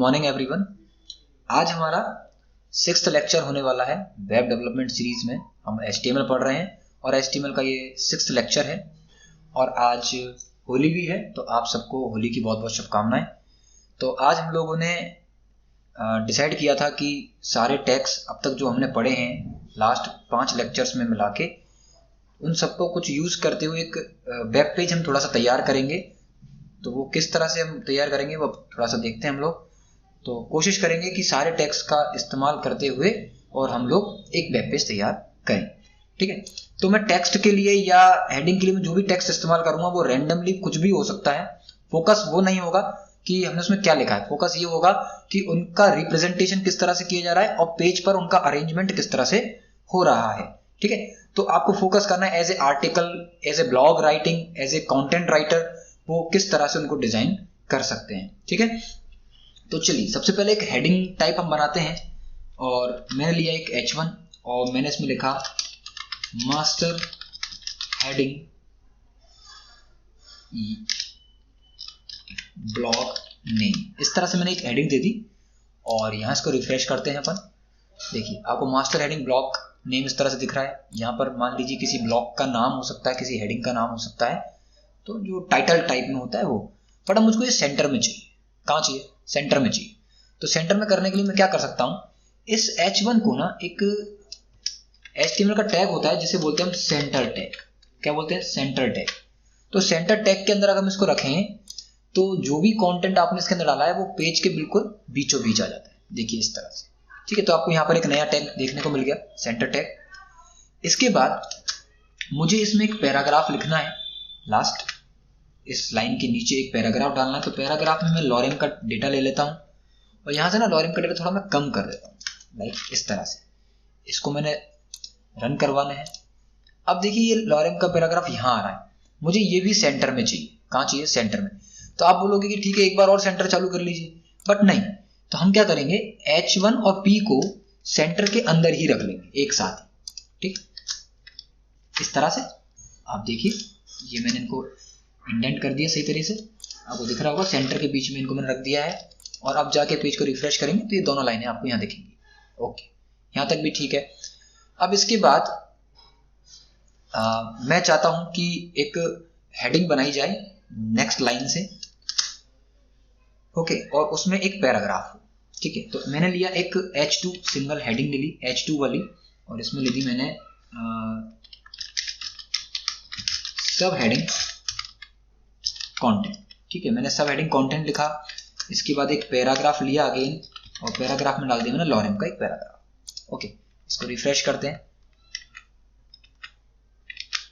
Morning everyone. आज हमारा 6th lecture होने वाला है वेब डेवलपमेंट सीरीज में। हम HTML पढ़ रहे हैं और HTML का ये 6th लेक्चर है और आज होली भी है, तो आप सबको होली की बहुत बहुत शुभकामनाएं। तो आज हम लोगों ने डिसाइड किया था कि सारे टैग्स अब तक जो हमने पढ़े हैं लास्ट 5 लेक्चर्स में मिला के, उन सबको कुछ यूज़ करते हुए एक वेब पेज हम थोड़ा सा तैयार करेंगे। तो वो किस तरह से हम तैयार करेंगे वो थोड़ा सा देखते हैं हम लोग। तो कोशिश करेंगे कि सारे टेक्स्ट का इस्तेमाल करते हुए और हम लोग एक वेब पेज तैयार करें, ठीक है। तो मैं टेक्स्ट के लिए या हेडिंग के लिए जो भी टेक्स्ट इस्तेमाल करूंगा वो रैंडमली कुछ भी हो सकता है। फोकस वो नहीं होगा कि हमने उसमें क्या लिखा है, फोकस ये होगा कि उनका रिप्रेजेंटेशन किस तरह से किया जा रहा है और पेज पर उनका अरेंजमेंट किस तरह से हो रहा है, ठीक है। तो आपको फोकस करना है as a article, as a blog writing, as a content writer, वो किस तरह से उनको डिजाइन कर सकते हैं, ठीक है। तो चलिए सबसे पहले एक हेडिंग टाइप हम बनाते हैं और मैंने लिया एक H1 और मैंने इसमें लिखा मास्टर हेडिंग ब्लॉग नेम। इस तरह से मैंने एक हेडिंग दे दी और यहां इसको रिफ्रेश करते हैं अपन। देखिए आपको मास्टर हेडिंग ब्लॉग नेम इस तरह से दिख रहा है। यहाँ पर मान लीजिए किसी ब्लॉग का नाम हो सकता है, किसी हेडिंग का नाम हो सकता है, तो जो टाइटल टाइप में होता है वो। बट अब मुझको ये सेंटर में चाहिए। कहाँ चाहिए? सेंटर में चाहिए। तो सेंटर में करने के लिए मैं क्या कर सकता हूँ, इस H1 को ना एक HTML का टैग होता है जिसे बोलते हैं हम सेंटर टैग। क्या बोलते हैं? Centre tag. तो सेंटर टैग के अंदर अगर हम इसको रखें तो जो भी कंटेंट आपने इसके अंदर डाला है वो पेज के बिल्कुल बीचों बीच आ जाता है। देखिए इस तरह से, ठीक है। तो आपको यहाँ पर एक नया टैग देखने को मिल गया, सेंटर टैग। इसके बाद मुझे इसमें एक पैराग्राफ लिखना है। लास्ट इस लाइन के नीचे एक पैराग्राफ डालना है। तो पैराग्राफ में मैं लॉरेम का डेटा ले लेता हूँ और यहाँ से ना लॉरेम का डेटा थोड़ा मैं कम कर देता हूँ, लाइक इस तरह से। इसको मैंने रन करवाना है। अब देखिए ये लॉरेम का पैराग्राफ यहाँ आ रहा है, मुझे ये भी सेंटर में चाहिए। कहाँ चाहिए? सेंटर में। तो आप बोलोगे कि ठीक है एक बार और सेंटर चालू कर लीजिए, बट नहीं। तो हम क्या करेंगे, H1 और P को सेंटर के अंदर ही रख लेंगे एक साथ, ठीक। इस तरह से आप देखिए ये मैंने इनको इंडेंट कर दिया सही तरीके से, आपको दिख रहा होगा। सेंटर के बीच में इनको मैंने रख दिया है और अब जाके पेज को रिफ्रेश करेंगे तो ये दोनों लाइनें आपको यहाँ दिखेंगी। ओके, यहाँ तक भी ठीक है। अब इसके बाद मैं चाहता हूं कि एक हेडिंग बनाई जाए नेक्स्ट लाइन से, ओके, और उसमें एक पैराग्राफ हो, ठीक है। तो मैंने लिया एक H2 सिंगल हेडिंग ले ली, H2 वाली, और इसमें ले ली मैंने सब हेडिंग कंटेंट, ठीक है। मैंने सब हेडिंग कंटेंट लिखा। इसके बाद एक पैराग्राफ लिया अगेन और पैराग्राफ में डाल दिया मैंने लॉरेम का एक पैराग्राफ। ओके, इसको रिफ्रेश करते हैं।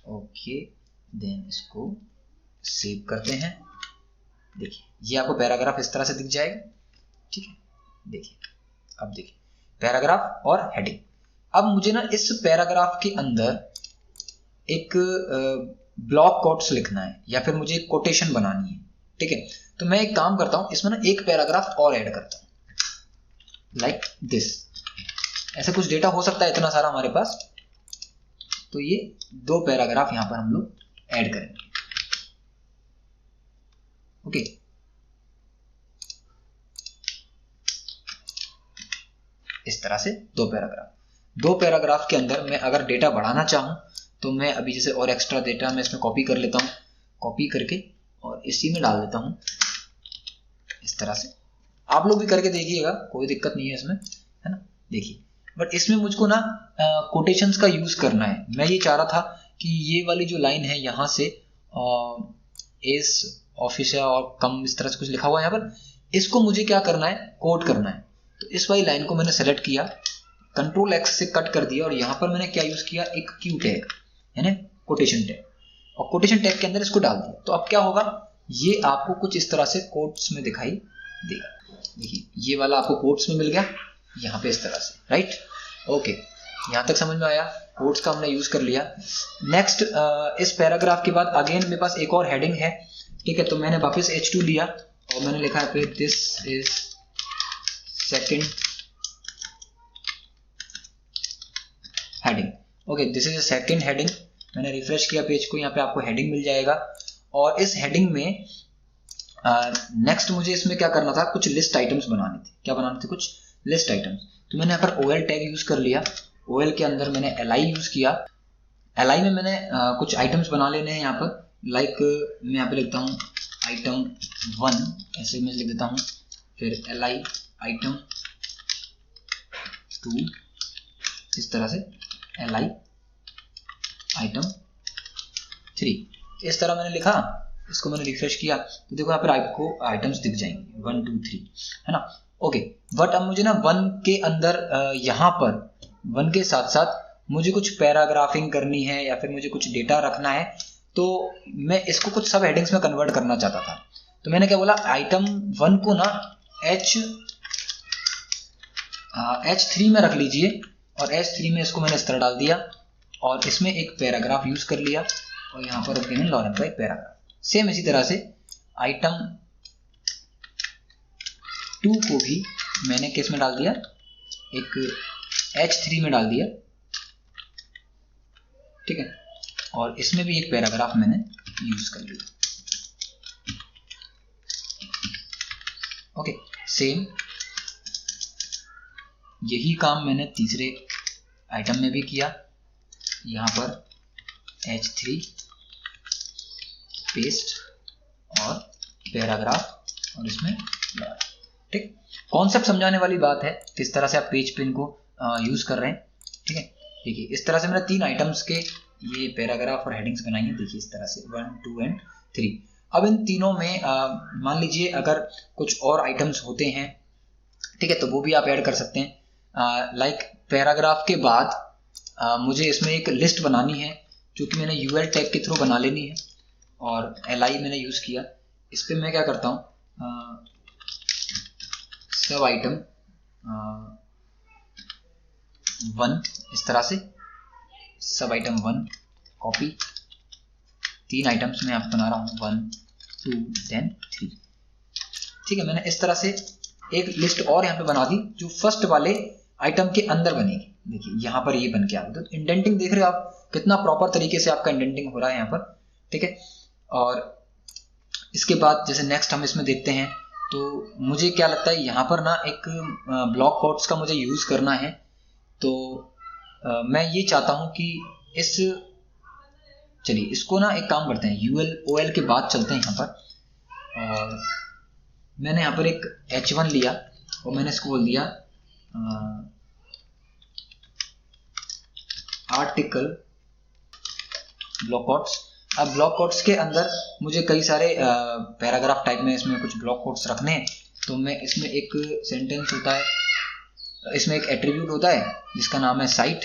ओके, देन इसको सेव करते हैं। देखिए ये आपको पैराग्राफ इस तरह से दिख जाएगा, ठीक है। देखिए अब देखिए पैराग्राफ और हेडिंग। अब मुझे ना इस पैराग्राफ के अंदर एक ब्लॉक कोट्स लिखना है या फिर मुझे एक कोटेशन बनानी है, ठीक है। तो मैं एक काम करता हूं, इसमें ना एक पैराग्राफ और ऐड करता हूं, लाइक दिस। ऐसा कुछ डेटा हो सकता है इतना सारा हमारे पास, तो ये 2 पैराग्राफ यहां पर हम लोग ऐड करेंगे। ओके, इस तरह से 2 पैराग्राफ के अंदर मैं अगर डेटा बढ़ाना चाहूं तो मैं अभी जैसे और एक्स्ट्रा डेटा मैं इसमें कॉपी कर लेता हूं, कॉपी करके और इसी में डाल देता हूं इस तरह से। आप लोग भी करके देखिएगा, कोई दिक्कत नहीं है इसमें, है ना। देखिए बट इसमें मुझको ना कोटेशंस का यूज करना है। मैं ये चाह रहा था कि ये वाली जो लाइन है यहाँ से एस ऑफिस और कम इस तरह से कुछ लिखा हुआ है यहाँ पर, इसको मुझे क्या करना है, कोट करना है। तो इस वाली लाइन को मैंने सेलेक्ट किया, Ctrl X से कट कर दिया और यहाँ पर मैंने क्या यूज किया, एक Q टैग यानी कोटेशन टैग, और कोटेशन टैग के अंदर इसको डाल दिया। तो अब क्या होगा, ये आपको कुछ इस तरह से कोट्स में दिखाई देगा। देखिए ये वाला आपको कोट्स में मिल गया यहाँ पे इस तरह से, राइट। ओके, यहाँ तक समझ में आया। कोट्स का हमने यूज कर लिया। नेक्स्ट इस पैराग्राफ के बाद अगेन मेरे पास एक और हेडिंग है, ठीक है। तो मैंने वापस H2 लिया और मैंने लिखा है पे this is second heading. Okay, this is second heading. मैंने रिफ्रेश किया पेज को, यहाँ पे आपको हेडिंग मिल जाएगा और इस हेडिंग में नेक्स्ट मुझे इसमें क्या करना था, कुछ लिस्ट आइटम्स बनाने थे। क्या बनाने थे? कुछ लिस्ट आइटम्स। तो मैंने यहाँ पर OL टैग यूज कर लिया। OL के अंदर मैंने li यूज किया। li में मैंने कुछ आइटम्स बना लेने हैं यहाँ पर। लाइक मैं यहाँ पे लिखता हूँ item 1, ऐसे मैं लिख देता हूँ। फिर li item 2, इस तरह से li item 3, इस तरह मैंने लिखा। इसको मैंने रिफ्रेश किया तो देखो यहाँ पर आपको आइटम्स दिख जाएंगे 1 2 3, है ना। ओके, बट अब मुझे ना 1 के अंदर यहाँ पर 1 के साथ साथ मुझे कुछ पैराग्राफिंग करनी है या फिर मुझे कुछ डेटा रखना है, तो मैं इसको कुछ सब हेडिंग्स में कन्वर्ट करना चाहता था। तो मैंने क्या बोला, आइटम 1 को ना H3 में रख लीजिए, और H3 में इसको मैंने इस तरह डाल दिया और इसमें एक पैराग्राफ यूज कर लिया और यहाँ पर रख दिया लॉरेन का एक पैराग्राफ। सेम इसी तरह से आइटम 2 को भी मैंने किस में डाल दिया, एक H3 में डाल दिया, ठीक है। और इसमें भी एक पैराग्राफ मैंने यूज कर लिया। ओके, सेम यही काम मैंने तीसरे आइटम में भी किया। यहाँ पर H3 पेस्ट और पैराग्राफ और इसमें, ठीक। कॉन्सेप्ट समझाने वाली बात है, किस तरह से आप पेज पे इनको यूज कर रहे हैं, ठीक है। देखिए इस तरह से मैंने 3 आइटम्स के ये पैराग्राफ और हेडिंग्स बनाई है। देखिए इस तरह से 1 2 एंड 3। अब इन तीनों में मान लीजिए अगर कुछ और आइटम्स होते हैं, ठीक है, तो वो भी आप ऐड कर सकते हैं। लाइक पैराग्राफ के बाद मुझे इसमें एक लिस्ट बनानी है, जो कि मैंने UL टैग के थ्रू बना लेनी है, और li मैंने यूज किया। इस पर मैं क्या करता हूँ, सब आइटम 1, इस तरह से सब आइटम 1 कॉपी। 3 आइटम्स में आप बना रहा हूँ 1 2 then 3, ठीक है। मैंने इस तरह से एक लिस्ट और यहाँ पे बना दी, जो फर्स्ट वाले आइटम के अंदर बनेगी। देखिए यहाँ पर ये बन के आ गया। तो इंडेंटिंग देख रहे हो आप, कितना प्रॉपर तरीके से आपका इंडेंटिंग हो रहा है यहाँ पर, ठीक है। और इसके बाद जैसे नेक्स्ट हम इसमें देखते हैं, तो मुझे क्या लगता है यहाँ पर ना एक ब्लॉक कोट्स का मुझे यूज करना है। तो मैं ये चाहता हूँ कि चलिए इसको ना एक काम करते हैं, OL के बाद चलते हैं यहाँ पर। और मैंने यहाँ पर एक H1 लिया और मैंने इसको बोल दिया आर्टिकल ब्लॉक कोट्स। अब ब्लॉक कोट्स के अंदर मुझे कई सारे पैराग्राफ टाइप में इसमें कुछ ब्लॉक कोट्स रखने हैं। तो मैं इसमें एक सेंटेंस होता है, इसमें एक एट्रीब्यूट होता है जिसका नाम है साइट,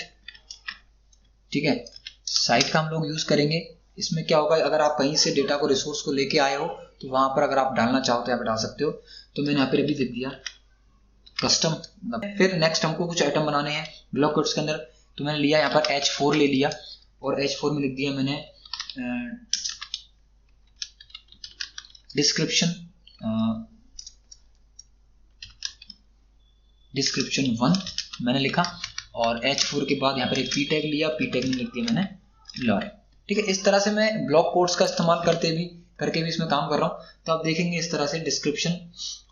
ठीक है। साइट का हम लोग यूज करेंगे। इसमें क्या होगा, अगर आप कहीं से डेटा को, रिसोर्स को लेके आए हो, तो वहां पर अगर आप डालना चाहो तो यहाँ पर डाल सकते हो। तो मैंने यहाँ पर अभी लिख दिया कस्टम। फिर नेक्स्ट हमको कुछ आइटम बनाने हैं ब्लॉक कोट्स के अंदर। तो मैंने लिया यहाँ पर H4 ले लिया और H4 में लिख दिया मैंने डिस्क्रिप्शन 1 मैंने लिखा, और H4 के बाद यहाँ पर एक P टैग लिया, P टैग में लिख दिया मैंने लॉरेन, ठीक है। इस तरह से मैं ब्लॉक कोट्स का इस्तेमाल करके भी इसमें काम कर रहा हूँ। तो आप देखेंगे इस तरह से डिस्क्रिप्शन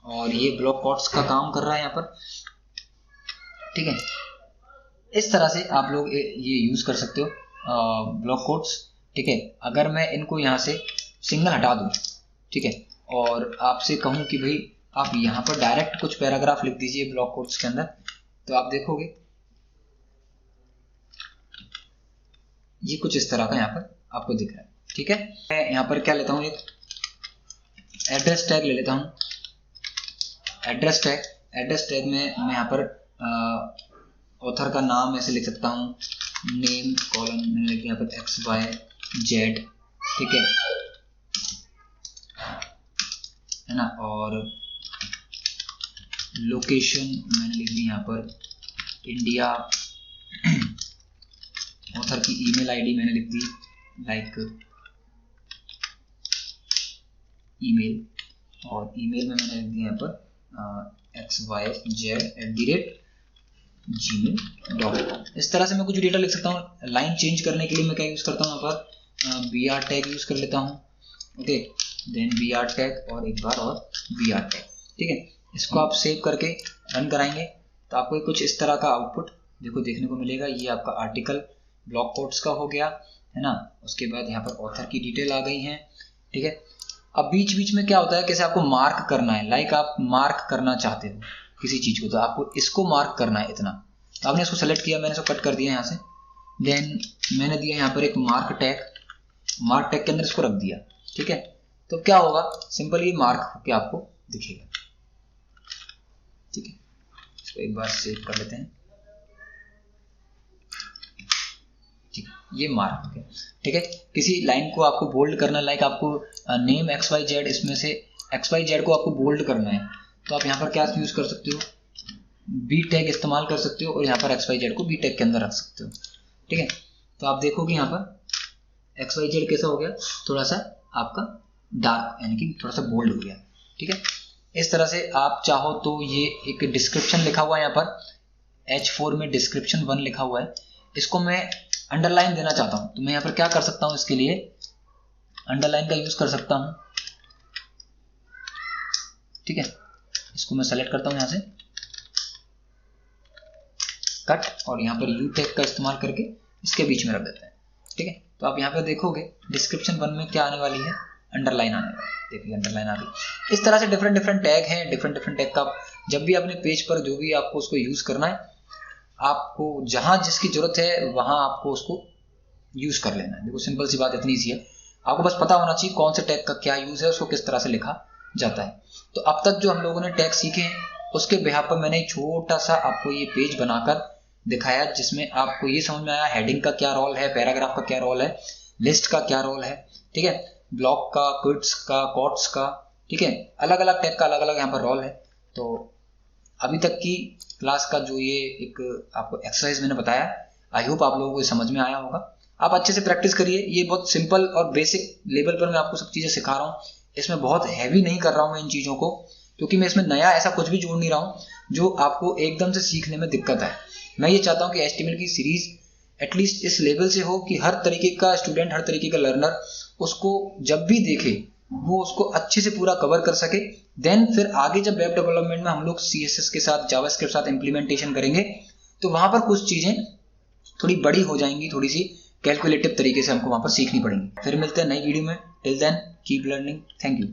और ये ब्लॉक कोट्स का काम कर रहा है यहाँ पर, ठीक है। इस तरह से आप लोग ये यूज कर सकते हो ब्लॉक कोट्स, ठीक है। अगर मैं इनको यहाँ से सिंगल हटा दूँ, ठीक है, और आपसे कहूँ कि भाई आप यहाँ पर डायरेक्ट कुछ पैराग्राफ लिख दीजिए ब्लॉक कोट्स के अंदर, तो आप देखोगे ये कुछ इस तरह का यहाँ पर आपको दिख रहा है, ठीक है। मैं यहाँ पर क्या लेता हूँ, एक एड्रेस टैग ले लेता हूँ। एड्रेस टैग में मैं यहाँ पर ऑथर का नाम ऐसे लिख सकता हूँ, नेम कॉलन मैंने लिख दिया यहाँ पर XYZ, ठीक है ना। और लोकेशन मैंने लिख दी यहाँ पर इंडिया। ऑथर की ईमेल आईडी मैंने लिख दी लाइक ईमेल, और ईमेल में मैंने लिख दिया यहाँ पर xyz@gmail.com। इस तरह से मैं कुछ डेटा लिख सकता हूँ। लाइन चेंज करने के लिए मैं क्या यूज करता हूँ, यहाँ पर BR टैग यूज कर लेता हूँ, ओके। देन br टैग और एक बार और br टैग। ठीक है, इसको आप सेव करके रन कराएंगे तो आपको कुछ इस तरह का आउटपुट देखो देखने को मिलेगा। ये आपका आर्टिकल ब्लॉक कोट्स का हो गया है ना। उसके बाद यहाँ पर ऑथर की डिटेल आ गई है। ठीक है, अब बीच बीच में क्या होता है, कैसे आपको मार्क करना है, लाइक आप मार्क करना चाहते हो किसी चीज को तो आपको इसको मार्क करना है इतना। तो आपने इसको सेलेक्ट किया, मैंने इसको कट कर दिया यहाँ से, देन मैंने दिया यहाँ पर एक मार्क टैग के अंदर इसको रख दिया। ठीक है, तो क्या होगा, सिंपल ये मार्क होके आपको दिखेगा। ठीक है, इसको एक बार सेव कर लेते हैं। ठीक है, ये मार्क हो गया। ठीक है, किसी लाइन को आपको बोल्ड करना, लाइक आपको नेम XYZ, इसमें से XYZ को आपको बोल्ड करना है तो आप यहाँ पर क्या यूज कर सकते हो, बी टैग इस्तेमाल कर सकते हो और यहाँ पर XYZ को बी टैग के अंदर रख सकते हो। ठीक है, तो आप देखोगे यहाँ पर XYZ कैसा हो गया, थोड़ा सा आपका डार्क यानी कि थोड़ा सा बोल्ड हो गया। ठीक है, इस तरह से आप चाहो तो ये एक डिस्क्रिप्शन लिखा हुआ है यहाँ पर H4 में डिस्क्रिप्शन 1 लिखा हुआ है, इसको मैं अंडरलाइन देना चाहता हूं तो मैं यहाँ पर क्या कर सकता हूं, इसके लिए अंडरलाइन का यूज कर सकता हूं। ठीक है, इसको मैं सेलेक्ट करता हूं यहाँ से कट और यहाँ पर यू टैग का इस्तेमाल करके इसके बीच में रख देते हैं। ठीक है, तो आप यहाँ पे देखोगे डिस्क्रिप्शन 1 में क्या आने वाली है, अंडरलाइन आने वाली है। देखिए अंडरलाइन आ गई। इस तरह से डिफरेंट टैग हैं, डिफरेंट टैग का जब भी अपने पेज पर जो भी आपको उसको यूज करना है, आपको जहां जिसकी जरूरत है वहां आपको उसको यूज कर लेना है। देखो सिंपल सी बात इतनी सी है, आपको बस पता होना चाहिए कौन से टैग का क्या यूज है, उसको किस तरह से लिखा जाता है। तो अब तक जो हम लोगों ने टैग सीखे हैं उसके बिहाफ पर मैंने एक छोटा सा आपको ये पेज बनाकर दिखाया जिसमें आपको ये समझ में आया हेडिंग का क्या रोल है, पैराग्राफ का क्या रोल है, लिस्ट का क्या रोल है। ठीक है, ब्लॉक का, क्विट्स का, कोट्स का। ठीक है, अलग अलग टैग का अलग अलग यहाँ पर रोल है। तो अभी तक की क्लास का जो ये एक आपको एक्सरसाइज मैंने बताया, आई होप आप लोगों को समझ में आया होगा। आप अच्छे से प्रैक्टिस करिए। ये बहुत सिंपल और बेसिक लेवल पर मैं आपको सब चीजें सिखा रहा हूँ, इसमें बहुत हैवी नहीं कर रहा हूँ मैं इन चीजों को, क्योंकि मैं इसमें नया ऐसा कुछ भी जोड़ नहीं रहा हूँ जो आपको एकदम से सीखने में दिक्कत है। मैं ये चाहता हूँ कि HTML की सीरीज एटलीस्ट इस लेवल से हो कि हर तरीके का स्टूडेंट, हर तरीके का लर्नर उसको जब भी देखे वो उसको अच्छे से पूरा कवर कर सके। देन फिर आगे जब वेब डेवलपमेंट में हम लोग CSS के साथ, जावास्क्रिप्ट के साथ इंप्लीमेंटेशन करेंगे तो वहां पर कुछ चीजें थोड़ी बड़ी हो जाएंगी, थोड़ी सी कैलकुलेटिव तरीके से हमको वहां पर सीखनी पड़ेंगी। फिर मिलते हैं नई वीडियो में। Till then keep learning. Thank you.